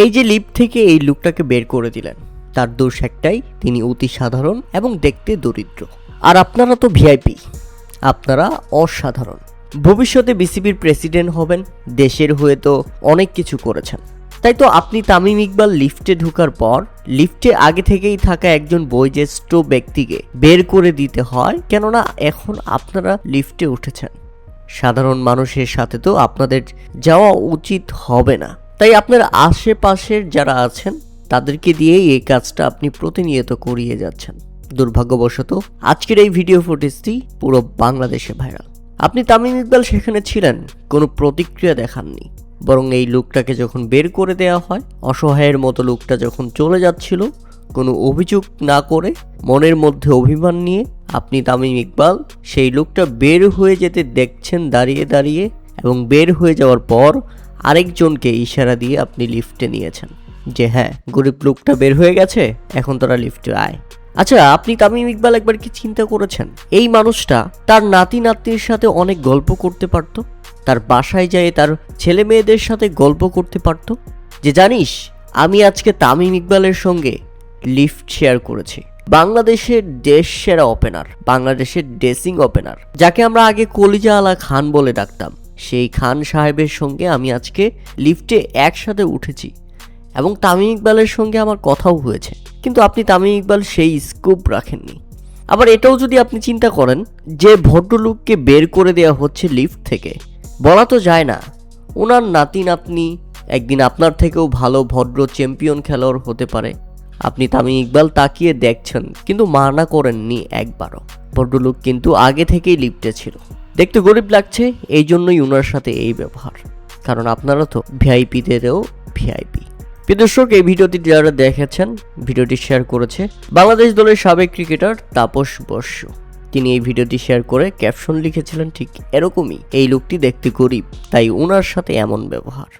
এই যে লিফট থেকে এই লোকটাকে বের করে দিলেন, তার দোষ একটাই, তিনি অতি সাধারণ এবং দেখতে দরিদ্র। আর আপনারা তো ভিআইপি, আপনারা অসাধারণ। ভবিষ্যতে বিসিবির প্রেসিডেন্ট হবেন, দেশের হয়ে তো অনেক কিছু করেছেন। তাই তো আপনি তামিম ইকবাল লিফটে ঢোকার পর লিফটে আগে থেকেই থাকা একজন বয়োজ্যেষ্ঠ ব্যক্তিকে বের করে দিতে হয়, কেননা এখন আপনারা লিফটে উঠেছেন। সাধারণ মানুষের সাথে তো আপনাদের যাওয়া উচিত হবে না। তাই আপনার আশেপাশের যারা আছেন তাদেরকে দিয়েই এই কাজটা আপনি প্রতিনিয়ত করিয়ে যাচ্ছেন। দুর্ভাগ্যবশত আজকের এই ভিডিও ফুটেজটি পুরো বাংলাদেশে ভাইরাল। আপনি তামিম ইকবাল সেখানে ছিলেন, কোনো প্রতিক্রিয়া দেখাননি, বরং এই লোকটাকে যখন বের করে দেওয়া হয়, অসহায়ের মতো লোকটা যখন চলে যাচ্ছিল, কোনো অভিযোগ না করে মনের মধ্যে অভিমান নিয়ে আপনি তামিম ইকবাল সেই লোকটা বের হয়ে যেতে দেখছেন দাঁড়িয়ে দাঁড়িয়ে, এবং বের হয়ে যাওয়ার পর আরেকজনকে ইশারা দিয়ে আপনি লিফটে নিয়েছেন যে হ্যাঁ, গরিব লোকটা বের হয়ে গেছে, এখন তোরা লিফটে আয়। আচ্ছা, আপনি তামিম ইকবাল একবার কি চিন্তা করেছেন, এই মানুষটা তার নাতি নাতনির সাথে অনেক গল্প করতে পারত, তার বাসায় যেয়ে তার ছেলে মেয়েদের সাথে গল্প করতে পারত যে জানিস আমি আজকে তামিম ইকবালের সঙ্গে লিফট শেয়ার করেছি। বাংলাদেশের দেশ সেরা ওপেনার, বাংলাদেশের ড্রেসিং ওপেনার, যাকে আমরা আগে কলিজা আলা খান বলে ডাকতাম, সেই খান সাহেবের সঙ্গে আমি আজকে লিফটে একসাথে উঠেছি এবং তামিম ইকবালের সঙ্গে আমার কথাও হয়েছে। কিন্তু আপনি তামিম ইকবাল সেই স্কোপ রাখেননি। আবার এটাও যদি আপনি চিন্তা করেন যে ভদ্রলোককে বের করে দেওয়া হচ্ছে লিফট থেকে, বলা তো যায় না ওনার নাতি নাতনি একদিন আপনার থেকেও ভালো ভদ্র চ্যাম্পিয়ন খেলোয়াড় হতে পারে। আপনি তামিম ইকবাল তাকিয়ে দেখছেন, কিন্তু মানা করেননি একবারও। ভদ্রলোক কিন্তু আগে থেকেই লিফটে ছিল, দেখতে গরিব লাগছে, এই জন্যই ওনার সাথে এই ব্যবহার, কারণ আপনারা তো ভিআইপিদেরও ভিআইপি। প্রিয় দর্শক, এই ভিডিওটি যারা দেখেছেন, ভিডিওটি শেয়ার করেছে বাংলাদেশ দলের সাবেক ক্রিকেটার তাপস বসু। তিনি এই ভিডিওটি শেয়ার করে ক্যাপশন লিখেছিলেন ঠিক এরকমই, এই লোকটি দেখতে গরিব, তাই ওনার সাথে এমন ব্যবহার।